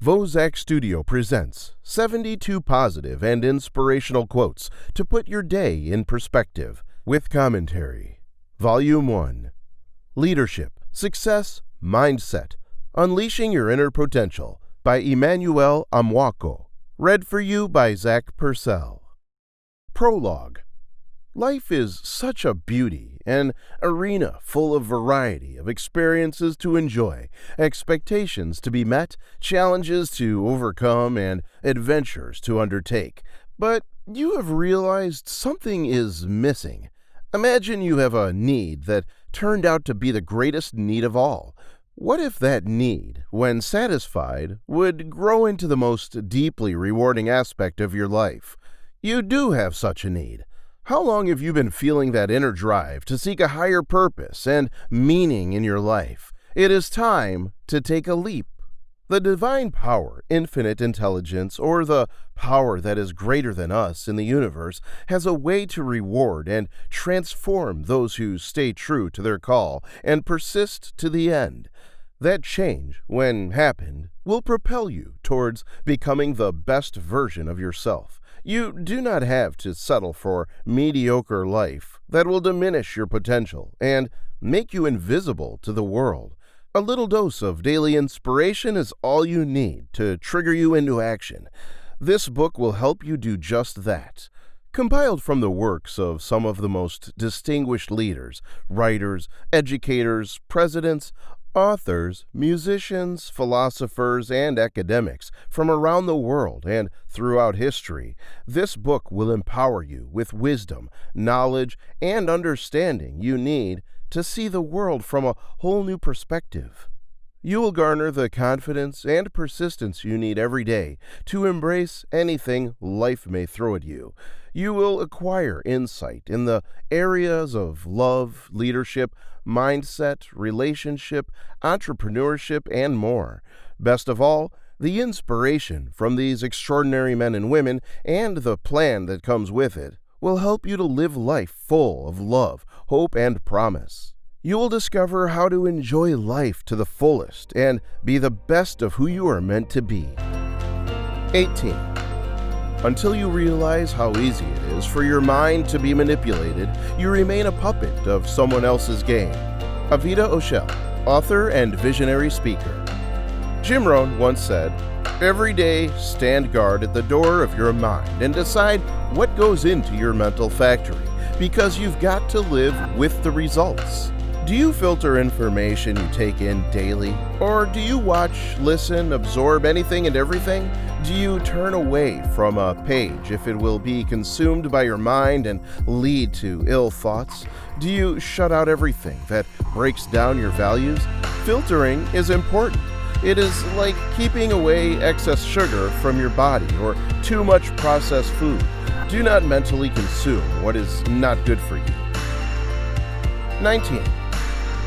Vozak Studio presents 72 positive and inspirational quotes to put your day in perspective with commentary. Volume 1. Leadership, Success, Mindset, Unleashing Your Inner Potential by Emmanuel Amwako. Read for you by Zach Purcell. Prologue. Life is such a beauty, an arena full of variety of experiences to enjoy, expectations to be met, challenges to overcome, and adventures to undertake. But you have realized something is missing. Imagine you have a need that turned out to be the greatest need of all. What if that need, when satisfied, would grow into the most deeply rewarding aspect of your life? You do have such a need. How long have you been feeling that inner drive to seek a higher purpose and meaning in your life? It is time to take a leap. The divine power, infinite intelligence, or the power that is greater than us in the universe has a way to reward and transform those who stay true to their call and persist to the end. That change, when happened, will propel you towards becoming the best version of yourself. You do not have to settle for mediocre life that will diminish your potential and make you invisible to the world. A little dose of daily inspiration is all you need to trigger you into action. This book will help you do just that. Compiled from the works of some of the most distinguished leaders, writers, educators, presidents, authors, musicians, philosophers, and academics from around the world and throughout history, this book will empower you with wisdom, knowledge, and understanding you need to see the world from a whole new perspective. You will garner the confidence and persistence you need every day to embrace anything life may throw at you. You will acquire insight in the areas of love, leadership, mindset, relationship, entrepreneurship, and more. Best of all, the inspiration from these extraordinary men and women and the plan that comes with it will help you to live life full of love, hope, and promise. You will discover how to enjoy life to the fullest and be the best of who you are meant to be. 18. Until you realize how easy it is for your mind to be manipulated, you remain a puppet of someone else's game. Avita Oshel, author and visionary speaker. Jim Rohn once said, "Every day stand guard at the door of your mind and decide what goes into your mental factory, because you've got to live with the results." Do you filter information you take in daily? Or do you watch, listen, absorb anything and everything? Do you turn away from a page if it will be consumed by your mind and lead to ill thoughts? Do you shut out everything that breaks down your values? Filtering is important. It is like keeping away excess sugar from your body or too much processed food. Do not mentally consume what is not good for you. 19.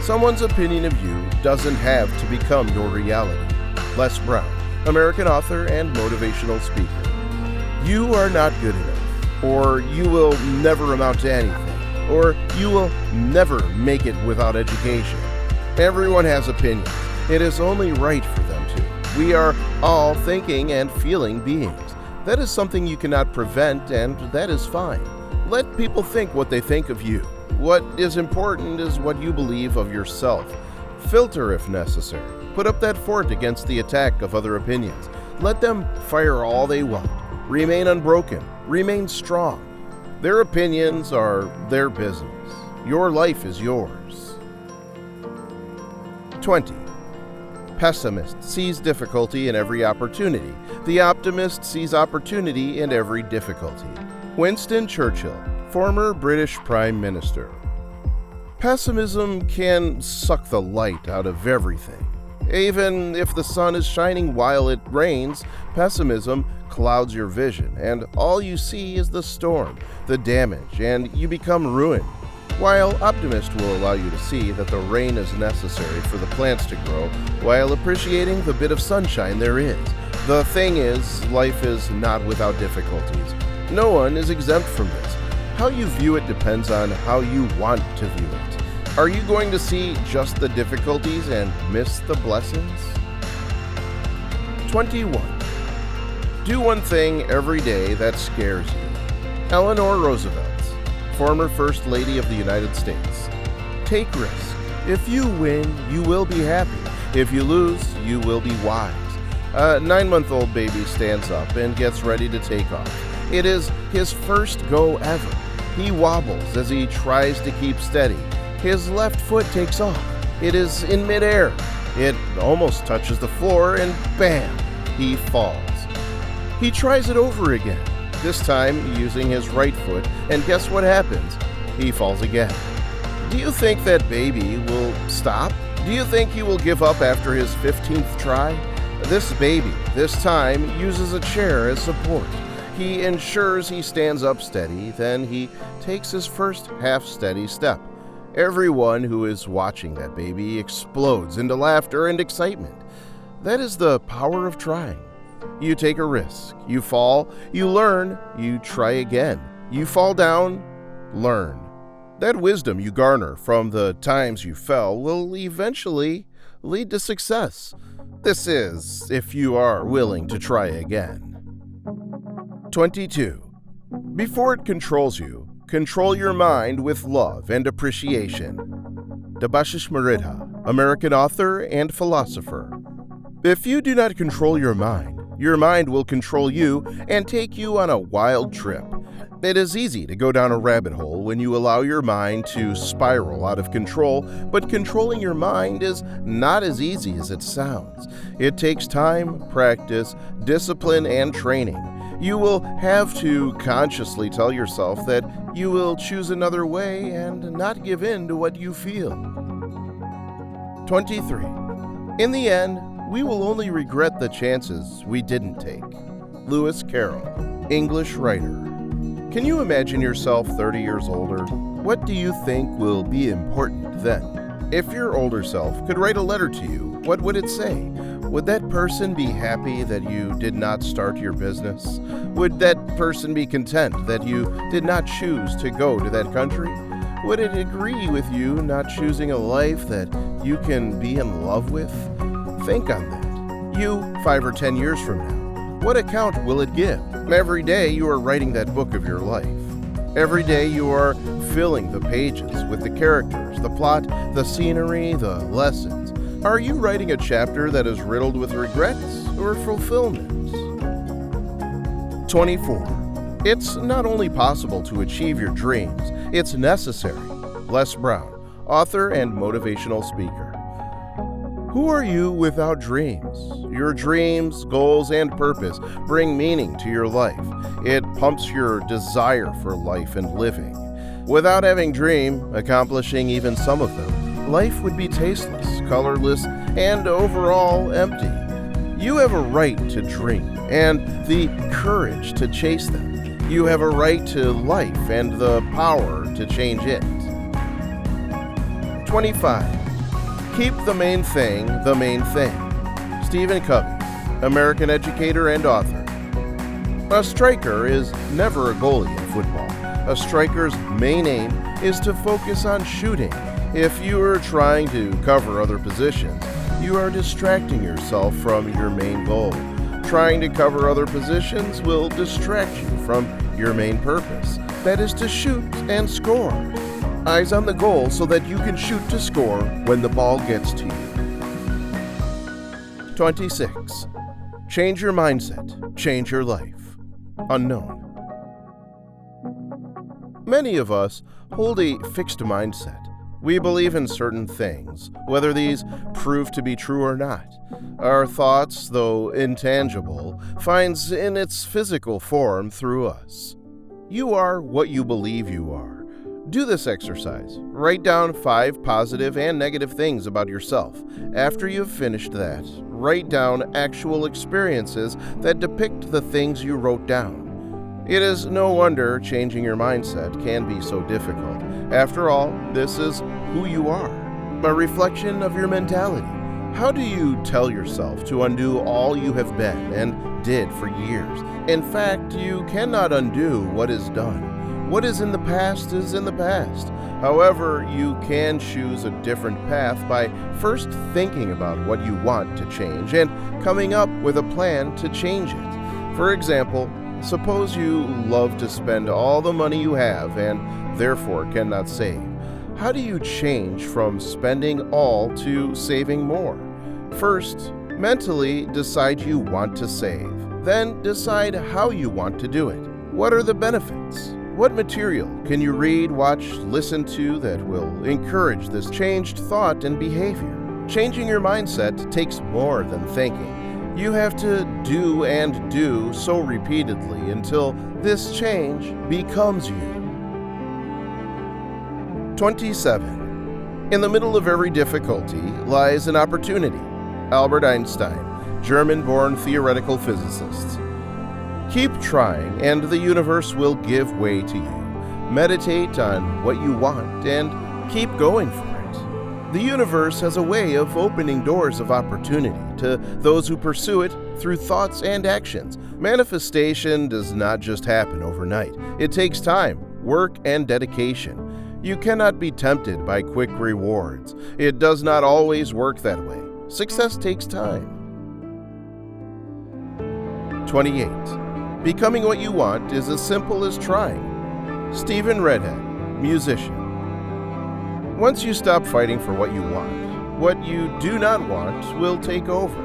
Someone's opinion of you doesn't have to become your reality. Les Brown, American author and motivational speaker. You are not good enough, or you will never amount to anything, or you will never make it without education. Everyone has opinions. It is only right for them to. We are all thinking and feeling beings. That is something you cannot prevent, and that is fine. Let people think what they think of you. What is important is what you believe of yourself. Filter if necessary. Put up that fort against the attack of other opinions. Let them fire all they want. Remain unbroken. Remain strong. Their opinions are their business. Your life is yours. 20. Pessimist sees difficulty in every opportunity. The optimist sees opportunity in every difficulty. Winston Churchill, former British Prime Minister. Pessimism can suck the light out of everything. Even if the sun is shining while it rains, pessimism clouds your vision, and all you see is the storm, the damage, and you become ruined. While optimist will allow you to see that the rain is necessary for the plants to grow, while appreciating the bit of sunshine there is. The thing is, life is not without difficulties. No one is exempt from this. How you view it depends on how you want to view it. Are you going to see just the difficulties and miss the blessings? 21. Do one thing every day that scares you. Eleanor Roosevelt, former First Lady of the United States. Take risk. If you win, you will be happy. If you lose, you will be wise. A 9-month-old baby stands up and gets ready to take off. It is his first go ever. He wobbles as he tries to keep steady. His left foot takes off. It is in midair. It almost touches the floor and bam, he falls. He tries it over again, this time using his right foot, and guess what happens? He falls again. Do you think that baby will stop? Do you think he will give up after his 15th try? This baby, this time, uses a chair as support. He ensures he stands up steady, then he takes his first half-steady step. Everyone who is watching that baby explodes into laughter and excitement. That is the power of trying. You take a risk, you fall, you learn, you try again. You fall down, learn. That wisdom you garner from the times you fell will eventually lead to success. This is, if you are willing to try again. 22. Before it controls you, control your mind with love and appreciation. Debashish Meridha, American author and philosopher. If you do not control your mind will control you and take you on a wild trip. It is easy to go down a rabbit hole when you allow your mind to spiral out of control, but controlling your mind is not as easy as it sounds. It takes time, practice, discipline, and training. You will have to consciously tell yourself that you will choose another way and not give in to what you feel. 23. In the end, we will only regret the chances we didn't take. Lewis Carroll, English writer. Can you imagine yourself 30 years older? What do you think will be important then? If your older self could write a letter to you, what would it say? Would that person be happy that you did not start your business? Would that person be content that you did not choose to go to that country? Would it agree with you not choosing a life that you can be in love with? Think on that. You, 5 or 10 years from now. What account will it give? Every day you are writing that book of your life. Every day you are filling the pages with the characters, the plot, the scenery, the lessons. Are you writing a chapter that is riddled with regrets or fulfillment? 24. It's not only possible to achieve your dreams, it's necessary. Les Brown, author and motivational speaker. Who are you without dreams? Your dreams, goals, and purpose bring meaning to your life. It pumps your desire for life and living. Without having dream, accomplishing even some of them, life would be tasteless, colorless, and overall empty. You have a right to dream and the courage to chase them. You have a right to life and the power to change it. 25. Keep the main thing the main thing. Stephen Covey, American educator and author. A striker is never a goalie in football. A striker's main aim is to focus on shooting. If you are trying to cover other positions, you are distracting yourself from your main goal. Trying to cover other positions will distract you from your main purpose. That is to shoot and score. Eyes on the goal so that you can shoot to score when the ball gets to you. 26. Change your mindset. Change your life. Unknown. Many of us hold a fixed mindset. We believe in certain things, whether these prove to be true or not. Our thoughts, though intangible, finds in its physical form through us. You are what you believe you are. Do this exercise. Write down 5 positive and negative things about yourself. After you've finished that, write down actual experiences that depict the things you wrote down. It is no wonder changing your mindset can be so difficult. After all, this is who you are, a reflection of your mentality. How do you tell yourself to undo all you have been and did for years? In fact, you cannot undo what is done. What is in the past is in the past. However, you can choose a different path by first thinking about what you want to change and coming up with a plan to change it. For example, suppose you love to spend all the money you have and therefore cannot save. How do you change from spending all to saving more? First, mentally decide you want to save. Then decide how you want to do it. What are the benefits? What material can you read, watch, listen to that will encourage this changed thought and behavior? Changing your mindset takes more than thinking. You have to do and do so repeatedly until this change becomes you. 27. In the middle of every difficulty lies an opportunity. Albert Einstein, German-born theoretical physicist. Keep trying, and the universe will give way to you. Meditate on what you want and keep going for it. The universe has a way of opening doors of opportunity to those who pursue it through thoughts and actions. Manifestation does not just happen overnight. It takes time, work, and dedication. You cannot be tempted by quick rewards. It does not always work that way. Success takes time. 28. Becoming what you want is as simple as trying. Stephen Redhead, musician. Once you stop fighting for what you want, what you do not want will take over.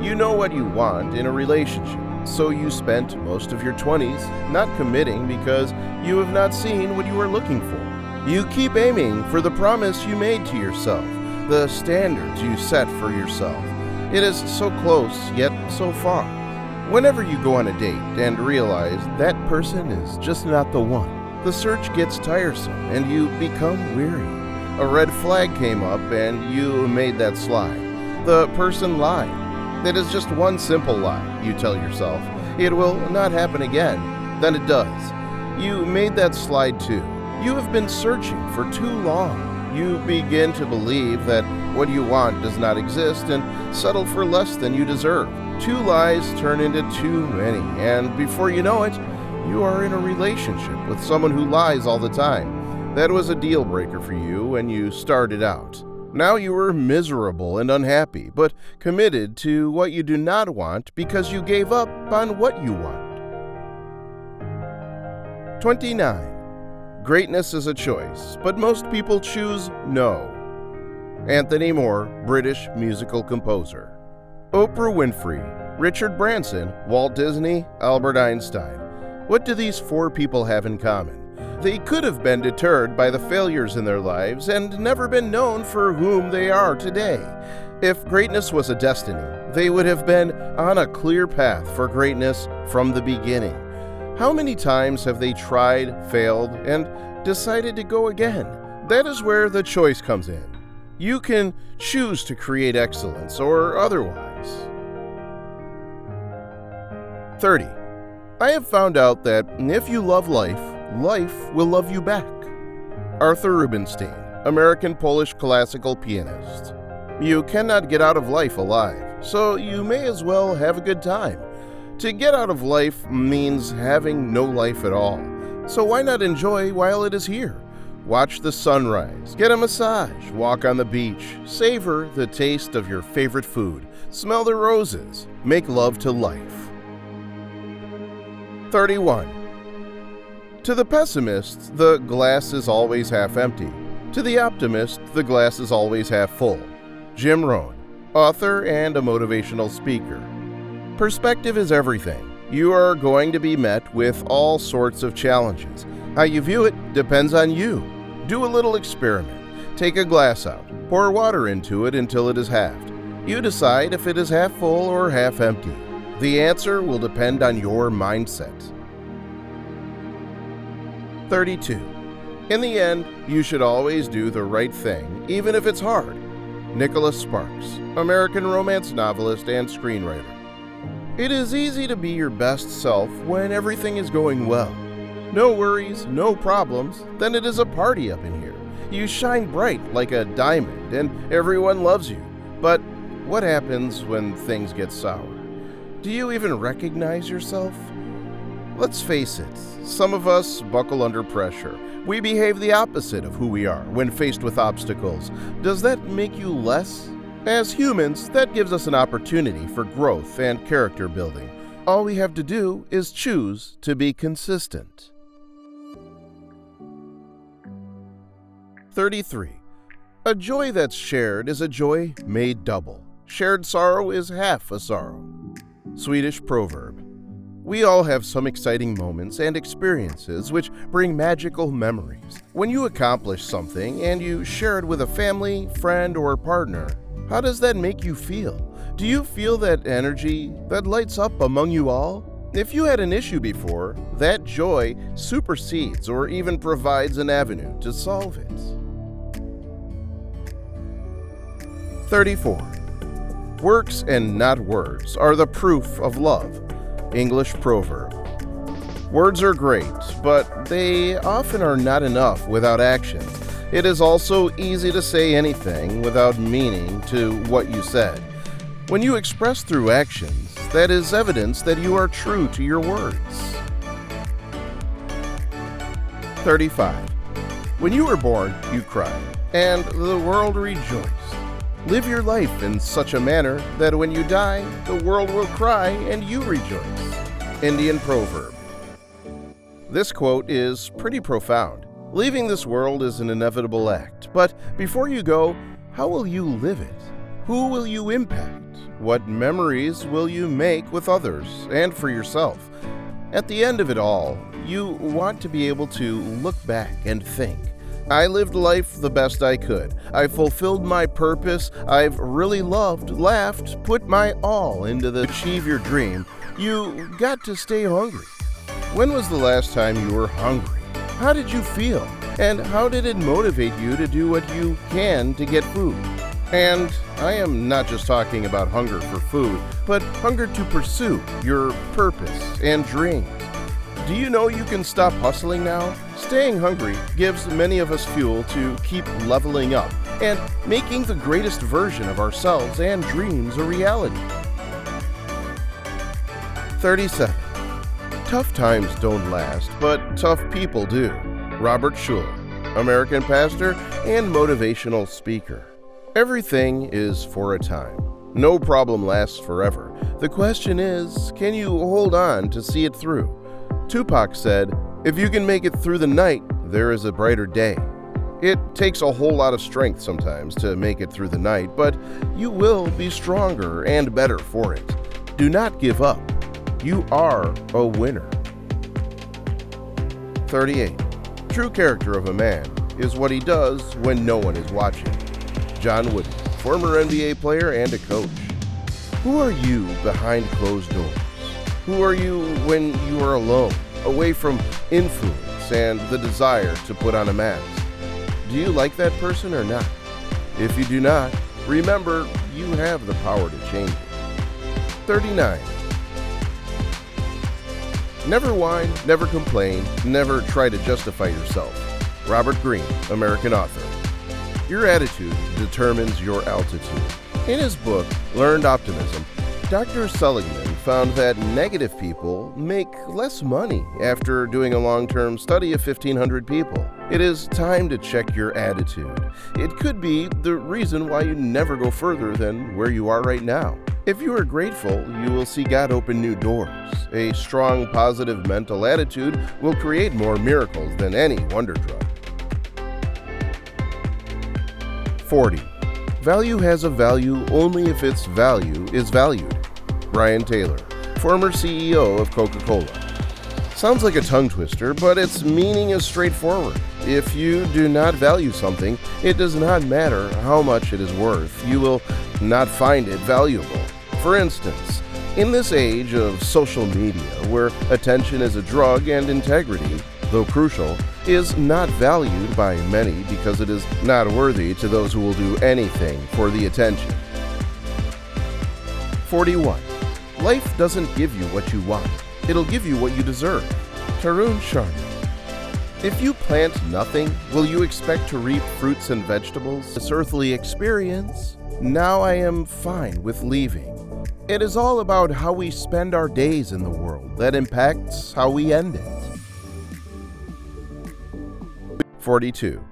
You know what you want in a relationship, so you spent most of your 20s not committing because you have not seen what you are looking for. You keep aiming for the promise you made to yourself, the standards you set for yourself. It is so close, yet so far. Whenever you go on a date and realize that person is just not the one, the search gets tiresome and you become weary. A red flag came up and you made that slide. The person lied. That is just one simple lie, you tell yourself. It will not happen again. Then it does. You made that slide too. You have been searching for too long. You begin to believe that what you want does not exist and settle for less than you deserve. Two lies turn into too many, and before you know it, you are in a relationship with someone who lies all the time. That was a deal breaker for you when you started out. Now you are miserable and unhappy, but committed to what you do not want because you gave up on what you want. 29. Greatness is a choice, but most people choose no. Anthony Moore, British musical composer. Oprah Winfrey, Richard Branson, Walt Disney, Albert Einstein. What do these four people have in common? They could have been deterred by the failures in their lives and never been known for whom they are today. If greatness was a destiny, they would have been on a clear path for greatness from the beginning. How many times have they tried, failed, and decided to go again? That is where the choice comes in. You can choose to create excellence or otherwise. 30. I have found out that if you love life, life will love you back. Arthur Rubinstein, American-Polish classical pianist. You cannot get out of life alive, so you may as well have a good time. To get out of life means having no life at all, so why not enjoy while it is here? Watch the sunrise, get a massage, walk on the beach, savor the taste of your favorite food, smell the roses, make love to life. 31. To the pessimist, the glass is always half empty. To the optimist, the glass is always half full. Jim Rohn, author and a motivational speaker. Perspective is everything. You are going to be met with all sorts of challenges. How you view it depends on you. Do a little experiment. Take a glass out. Pour water into it until it is halved. You decide if it is half full or half empty. The answer will depend on your mindset. 32. In the end, you should always do the right thing, even if it's hard. Nicholas Sparks, American romance novelist and screenwriter. It is easy to be your best self when everything is going well. No worries, no problems, then it is a party up in here. You shine bright like a diamond and everyone loves you. But what happens when things get sour? Do you even recognize yourself? Let's face it, some of us buckle under pressure. We behave the opposite of who we are when faced with obstacles. Does that make you less? As humans, that gives us an opportunity for growth and character building. All we have to do is choose to be consistent. 33. A joy that's shared is a joy made double. Shared sorrow is half a sorrow. Swedish proverb. We all have some exciting moments and experiences which bring magical memories. When you accomplish something and you share it with a family, friend, or partner, how does that make you feel? Do you feel that energy that lights up among you all? If you had an issue before, that joy supersedes or even provides an avenue to solve it. 34. Works and not words are the proof of love. English proverb. Words are great, but they often are not enough without action. It is also easy to say anything without meaning to what you said. When you express through actions, that is evidence that you are true to your words. 35. When you were born, you cried, and the world rejoiced. Live your life in such a manner that when you die, the world will cry and you rejoice. Indian proverb. This quote is pretty profound. Leaving this world is an inevitable act, but before you go, how will you live it? Who will you impact? What memories will you make with others and for yourself? At the end of it all, you want to be able to look back and think, I lived life the best I could. I fulfilled my purpose. I've really loved, laughed, put my all into the achieve your dream. You got to stay hungry. When was the last time you were hungry? How did you feel? And how did it motivate you to do what you can to get food? And I am not just talking about hunger for food, but hunger to pursue your purpose and dreams. Do you know you can stop hustling now? Staying hungry gives many of us fuel to keep leveling up and making the greatest version of ourselves and dreams a reality. 37. Tough times don't last, but tough people do. Robert Schuller, American pastor and motivational speaker. Everything is for a time. No problem lasts forever. The question is, can you hold on to see it through? Tupac said, if you can make it through the night, there is a brighter day. It takes a whole lot of strength sometimes to make it through the night, but you will be stronger and better for it. Do not give up. You are a winner. 38. True character of a man is what he does when no one is watching. John Wooden, former NBA player and a coach. Who are you behind closed doors? Who are you when you are alone, away from influence and the desire to put on a mask? Do you like that person or not? If you do not, remember you have the power to change it. 39. Never whine, never complain, never try to justify yourself. Robert Greene, American author. Your attitude determines your altitude. In his book, Learned Optimism, Dr. Seligman found that negative people make less money after doing a long-term study of 1,500 people. It is time to check your attitude. It could be the reason why you never go further than where you are right now. If you are grateful, you will see God open new doors. A strong, positive mental attitude will create more miracles than any wonder drug. 40. Value has a value only if its value is valued. Brian Taylor, former CEO of Coca-Cola. Sounds like a tongue twister, but its meaning is straightforward. If you do not value something, it does not matter how much it is worth. You will not find it valuable. For instance, in this age of social media, where attention is a drug and integrity, though crucial, is not valued by many because it is not worthy to those who will do anything for the attention. 41. Life doesn't give you what you want. It'll give you what you deserve. Tarun Sharma. If you plant nothing, will you expect to reap fruits and vegetables? This earthly experience, now I am fine with leaving. It is all about how we spend our days in the world that impacts how we end it. 42.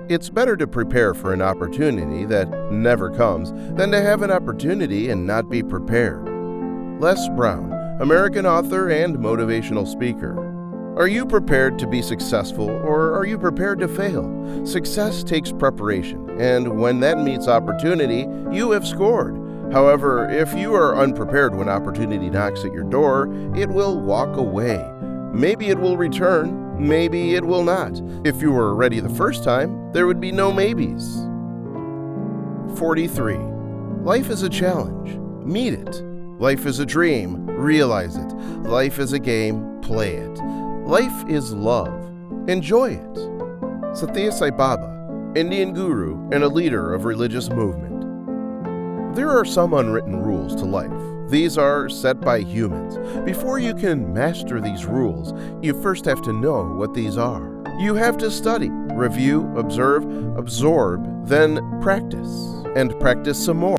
It's better to prepare for an opportunity that never comes than to have an opportunity and not be prepared. Les Brown, American author and motivational speaker. Are you prepared to be successful, or are you prepared to fail? Success takes preparation, and when that meets opportunity, you have scored. However, if you are unprepared when opportunity knocks at your door, it will walk away. Maybe it will return, maybe it will not. If you were ready the first time, there would be no maybes. 43. Life is a challenge. Meet it. Life is a dream. Realize it. Life is a game. Play it. Life is love. Enjoy it. Satya Sai Baba, Indian guru and a leader of religious movement. There are some unwritten rules to life. These are set by humans. Before you can master these rules, you first have to know what these are. You have to study, review, observe, absorb, then practice, and practice some more.